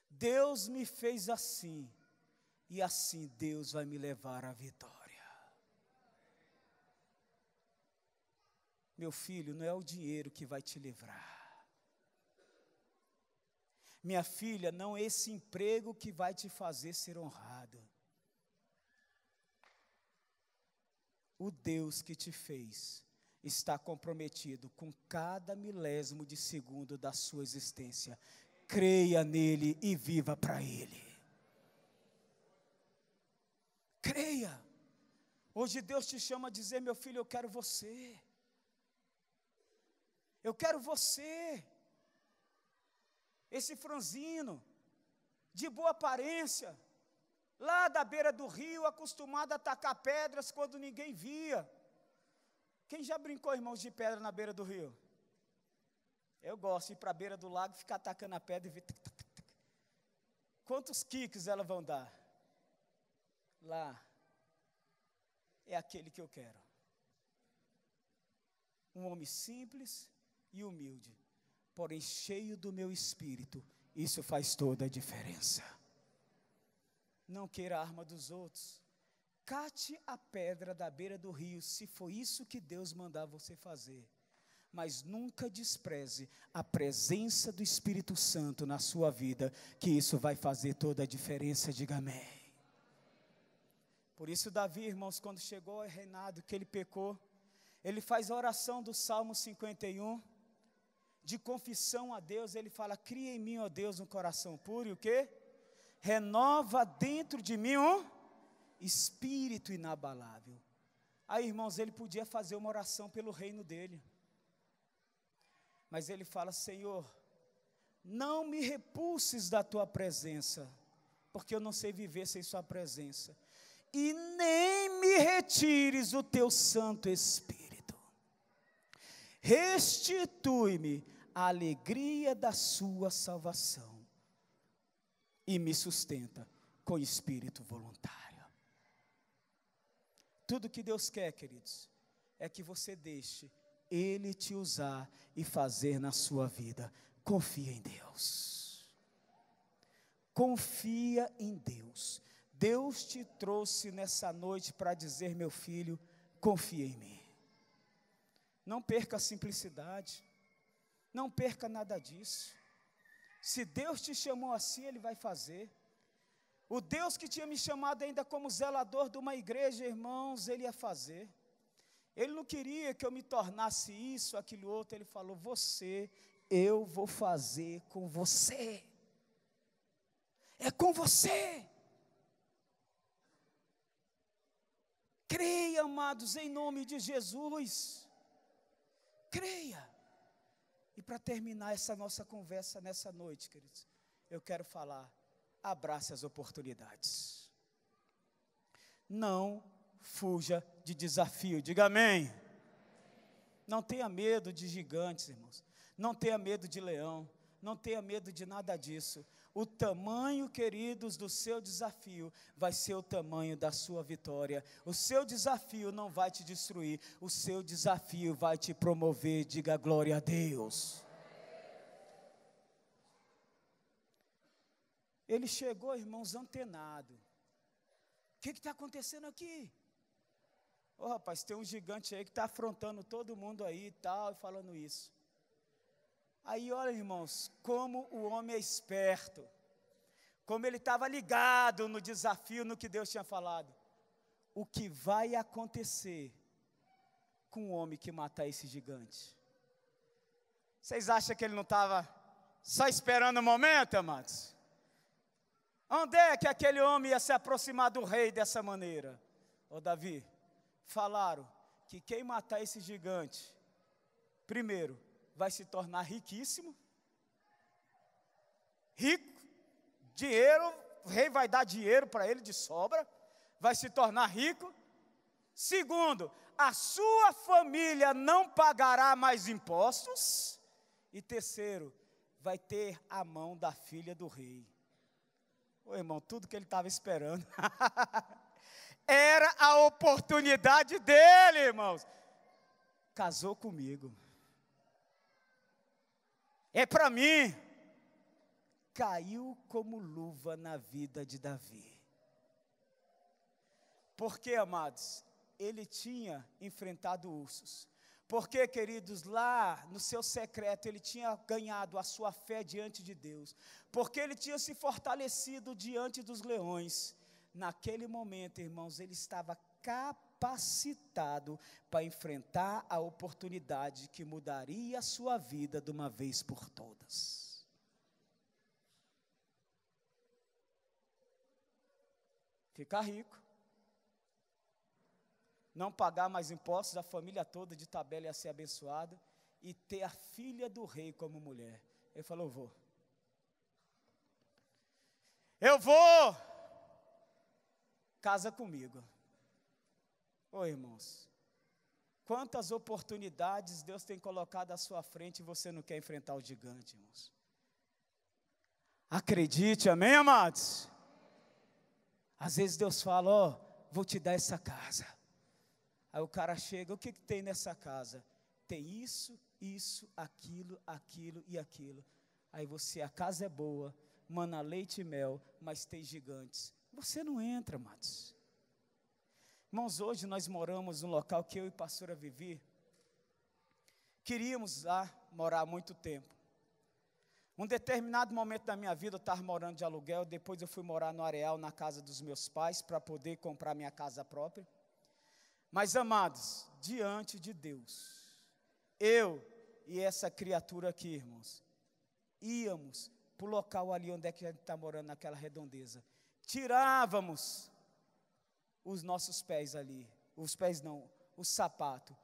Deus me fez assim, e assim Deus vai me levar à vitória. Meu filho, não é o dinheiro que vai te livrar. Minha filha, não é esse emprego que vai te fazer ser honrado. O Deus que te fez está comprometido com cada milésimo de segundo da sua existência. Creia nele e viva para ele. Creia. Hoje Deus te chama a dizer, meu filho, eu quero você. Eu quero você. Esse franzino, de boa aparência, lá da beira do rio, acostumado a atacar pedras quando ninguém via. Quem já brincou, irmãos, de pedra na beira do rio? Eu gosto de ir para a beira do lago, ficar atacando a pedra e ver. Quantos kicks elas vão dar? Lá é aquele que eu quero. Um homem simples e humilde, porém cheio do meu espírito. Isso faz toda a diferença. Não queira a arma dos outros. Cate a pedra da beira do rio, se foi isso que Deus mandar você fazer. Mas nunca despreze a presença do Espírito Santo na sua vida, que isso vai fazer toda a diferença. Diga amém. Por isso Davi, irmãos, quando chegou ao reinado, que ele pecou, ele faz a oração do Salmo 51, de confissão a Deus. Ele fala, cria em mim, ó Deus, um coração puro, e o quê? Renova dentro de mim um espírito inabalável. Aí, irmãos, ele podia fazer uma oração pelo reino dele, mas ele fala, Senhor, não me repulses da tua presença, porque eu não sei viver sem sua presença, e nem me retires o teu Santo Espírito. Restitui-me a alegria da sua salvação e me sustenta com espírito voluntário. Tudo que Deus quer, queridos, é que você deixe Ele te usar e fazer na sua vida. Confia em Deus. Confia em Deus. Deus te trouxe nessa noite para dizer, meu filho, confia em mim. Não perca a simplicidade. Não perca nada disso. Se Deus te chamou assim, Ele vai fazer. O Deus que tinha me chamado ainda como zelador de uma igreja, irmãos, Ele ia fazer. Ele não queria que eu me tornasse isso, aquilo outro. Ele falou, eu vou fazer com você. É com você. Creia, amados, em nome de Jesus. Creia. E para terminar essa nossa conversa nessa noite, queridos, eu quero falar, abrace as oportunidades. Não fuja de desafio, diga amém. Não tenha medo de gigantes, irmãos. Não tenha medo de leão. Não tenha medo de nada disso. O tamanho, queridos, do seu desafio vai ser o tamanho da sua vitória. O seu desafio não vai te destruir. O seu desafio vai te promover. Diga glória a Deus. Ele chegou, irmãos, antenado. O que está acontecendo aqui? Rapaz, tem um gigante aí que está afrontando todo mundo aí e tal, e falando isso. Aí, olha, irmãos, como o homem é esperto, como ele estava ligado no desafio, no que Deus tinha falado. O que vai acontecer com o homem que matar esse gigante? Vocês acham que ele não estava só esperando o momento, amados? Onde é que aquele homem ia se aproximar do rei dessa maneira? Davi, falaram que quem matar esse gigante, primeiro, vai se tornar riquíssimo, rico, dinheiro, o rei vai dar dinheiro para ele de sobra, vai se tornar rico. Segundo, a sua família não pagará mais impostos. E terceiro, vai ter a mão da filha do rei. Ô irmão, tudo que ele estava esperando. Era a oportunidade dele, irmãos. Casou comigo. É para mim. Caiu como luva na vida de Davi. Porque, amados, ele tinha enfrentado ursos. Porque, queridos, lá no seu secreto ele tinha ganhado a sua fé diante de Deus. Porque ele tinha se fortalecido diante dos leões. Naquele momento, irmãos, ele estava capacitado para enfrentar a oportunidade que mudaria a sua vida de uma vez por todas. Ficar rico, não pagar mais impostos, a família toda de tabela ia ser abençoada, e ter a filha do rei como mulher. Ele falou: eu vou, casa comigo. Ô irmãos, quantas oportunidades Deus tem colocado à sua frente e você não quer enfrentar o gigante, irmãos? Acredite, amém, amados? Às vezes Deus fala: ó, vou te dar essa casa. Aí o cara chega: o que tem nessa casa? Tem isso, isso, aquilo, aquilo e aquilo. Aí você: a casa é boa, mana leite e mel, mas tem gigantes. Você não entra, amados. Irmãos, hoje nós moramos num local que eu e a pastora Vivi queríamos lá morar há muito tempo. Um determinado momento da minha vida eu estava morando de aluguel, depois eu fui morar no Areal, na casa dos meus pais, para poder comprar minha casa própria. Mas, amados, diante de Deus, eu e essa criatura aqui, irmãos, íamos para o local ali onde é que a gente está morando, naquela redondeza. Tirávamos os nossos pés ali, os pés não, o sapato.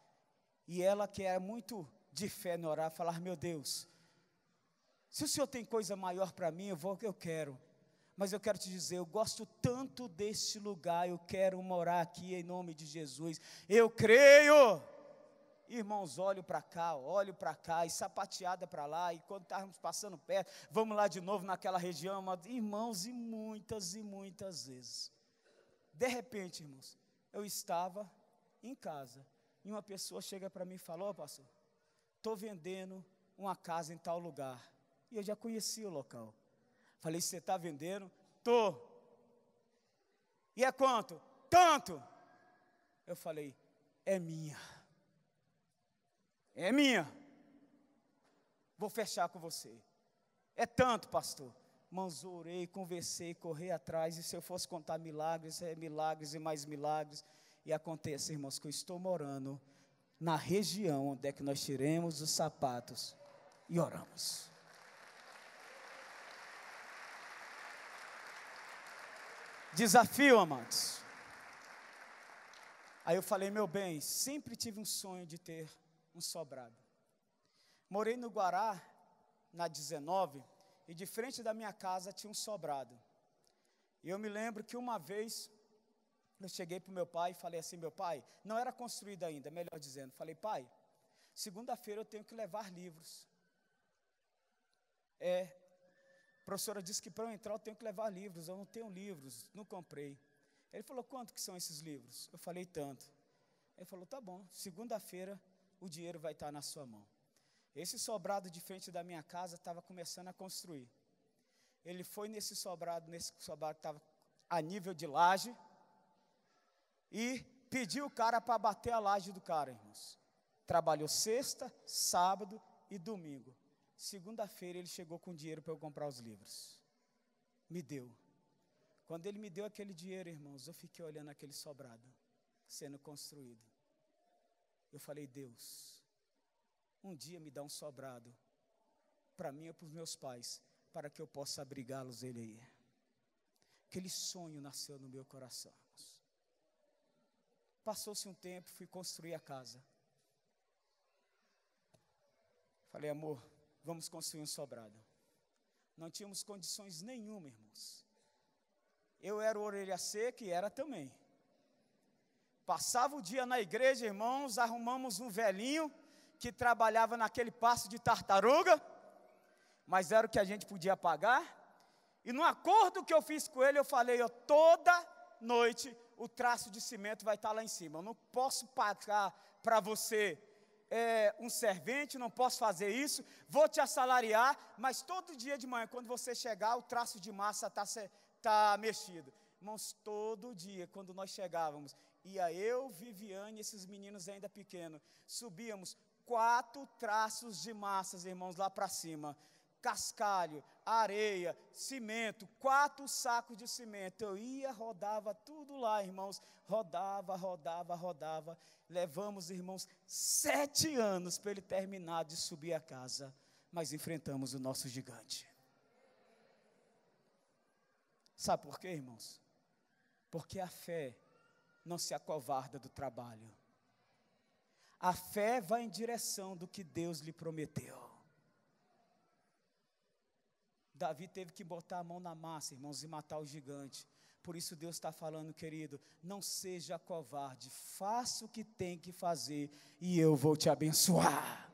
E ela, que era muito de fé no orar, falava: meu Deus, se o Senhor tem coisa maior para mim, eu quero. Mas eu quero te dizer, eu gosto tanto deste lugar, eu quero morar aqui em nome de Jesus. Eu creio. Irmãos, olho para cá, e sapateada para lá, e quando estávamos passando perto, vamos lá de novo naquela região, irmãos, e muitas vezes. De repente, irmãos, eu estava em casa, e uma pessoa chega para mim e fala: ó, pastor, estou vendendo uma casa em tal lugar. E eu já conhecia o local. Falei: você está vendendo? Estou. E é quanto? Tanto. Eu falei: é minha. É minha. Vou fechar com você. É tanto, pastor. Irmãos, orei, conversei, corri atrás, e se eu fosse contar milagres, milagres e mais milagres. E acontece, irmãos, que eu estou morando na região onde é que nós tiremos os sapatos e oramos. Desafio, amados. Aí eu falei: meu bem, sempre tive um sonho de ter um sobrado. Morei no Guará, na 19, e de frente da minha casa tinha um sobrado. E eu me lembro que uma vez, eu cheguei para o meu pai e falei assim: meu pai, não era construído ainda, melhor dizendo. Falei: pai, segunda-feira eu tenho que levar livros. A professora disse que para eu entrar eu tenho que levar livros, eu não tenho livros, não comprei. Ele falou: quanto que são esses livros? Eu falei: tanto. Ele falou: tá bom, segunda-feira o dinheiro vai estar na sua mão. Esse sobrado de frente da minha casa estava começando a construir. Ele foi nesse sobrado que estava a nível de laje, e pediu o cara para bater a laje do cara, irmãos. Trabalhou sexta, sábado e domingo. Segunda-feira ele chegou com dinheiro para eu comprar os livros. Me deu. Quando ele me deu aquele dinheiro, irmãos, eu fiquei olhando aquele sobrado sendo construído. Eu falei: Deus, um dia me dá um sobrado para mim ou para os meus pais, para que eu possa abrigá-los ele aí. Aquele sonho nasceu no meu coração, irmãos. Passou-se um tempo, fui construir a casa. Falei, amor, vamos construir um sobrado. Não tínhamos condições nenhuma, irmãos. Eu era o orelha seca e era também. Passava o dia na igreja, irmãos, arrumamos um velhinho que trabalhava naquele passo de tartaruga, mas era o que a gente podia pagar. E no acordo que eu fiz com ele, eu falei, toda noite o traço de cimento vai estar lá em cima. Eu não posso pagar para você um servente, não posso fazer isso, vou te assalariar, mas todo dia de manhã, quando você chegar, o traço de massa está mexido. Irmãos, todo dia, quando nós chegávamos, ia eu, Viviane, esses meninos ainda pequenos, subíamos 4 traços de massas, irmãos, lá para cima, cascalho, areia, cimento, 4 sacos de cimento. Eu ia, rodava tudo lá, irmãos, rodava. Levamos, irmãos, 7 anos para ele terminar de subir a casa, mas enfrentamos o nosso gigante. Sabe por quê, irmãos? Porque a fé não se acovarda do trabalho. A fé vai em direção do que Deus lhe prometeu. Davi teve que botar a mão na massa, irmãos, e matar o gigante. Por isso Deus está falando, querido, não seja covarde, faça o que tem que fazer e eu vou te abençoar.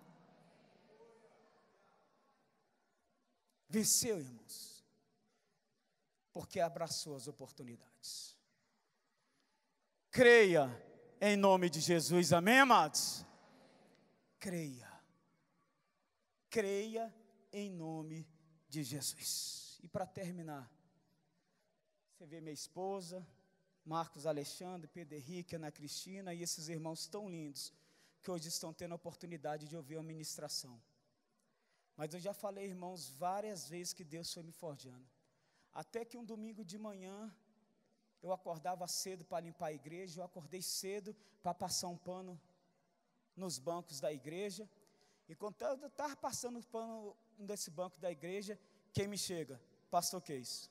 Venceu, irmãos, porque abraçou as oportunidades. Creia em nome de Jesus, amém, amados? Creia em nome de Jesus. E para terminar, você vê minha esposa, Marcos Alexandre, Pedro Henrique, Ana Cristina e esses irmãos tão lindos, que hoje estão tendo a oportunidade de ouvir a ministração. Mas eu já falei, irmãos, várias vezes que Deus foi me forjando. Até que um domingo de manhã, eu acordava cedo para limpar a igreja, eu acordei cedo para passar um pano nos bancos da igreja. E quando eu estava passando o pano nesse banco da igreja, quem me chega? Pastor Queição.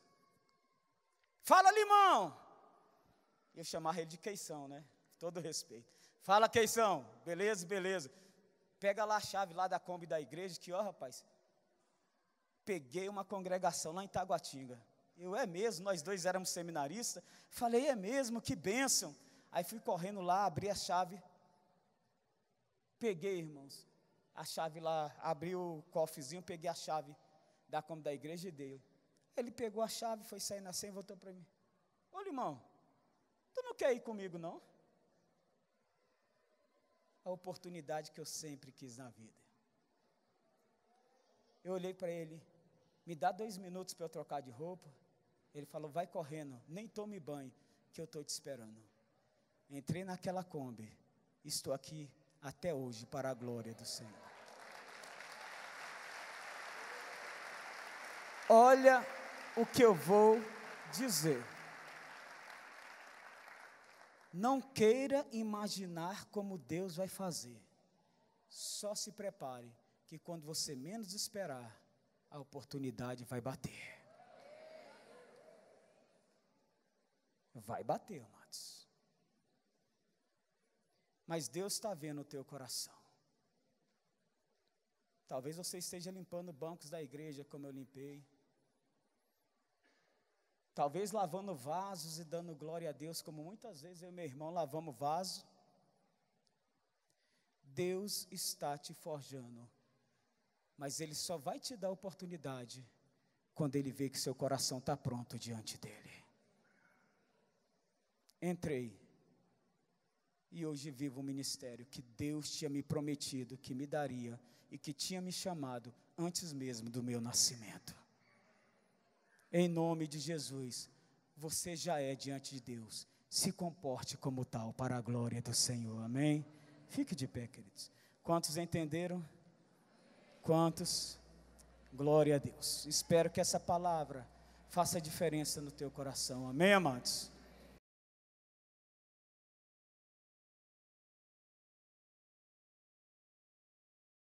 Fala, Limão! Eu chamava ele de Queição, né? Todo respeito. Fala, Queição. Beleza. Pega lá a chave lá da Kombi da igreja, que rapaz, peguei uma congregação lá em Taguatinga. É mesmo, nós dois éramos seminaristas. Falei, é mesmo, que bênção. Aí fui correndo lá, abri a chave. Peguei, irmãos, a chave lá, abri o cofrezinho, peguei a chave da Kombi da igreja e dei. Ele pegou a chave, foi sair na senha e voltou para mim. Ô, Limão, tu não quer ir comigo, não? A oportunidade que eu sempre quis na vida. Eu olhei para ele, me dá 2 minutos para eu trocar de roupa. Ele falou, vai correndo, nem tome banho, que eu estou te esperando. Entrei naquela Kombi, estou aqui até hoje para a glória do Senhor. Olha o que eu vou dizer. Não queira imaginar como Deus vai fazer. Só se prepare, que quando você menos esperar, a oportunidade vai bater. Vai bater, amados. Mas Deus está vendo o teu coração. Talvez você esteja limpando bancos da igreja como eu limpei. Talvez lavando vasos e dando glória a Deus, como muitas vezes eu e meu irmão lavamos vaso. Deus está te forjando, mas Ele só vai te dar oportunidade quando Ele vê que seu coração está pronto diante dEle. Entrei e hoje vivo um ministério que Deus tinha me prometido que me daria e que tinha me chamado antes mesmo do meu nascimento. Em nome de Jesus, você já é diante de Deus. Se comporte como tal para a glória do Senhor, amém? Fique de pé, queridos. Quantos entenderam? Quantos? Glória a Deus. Espero que essa palavra faça diferença no teu coração, amém, amados?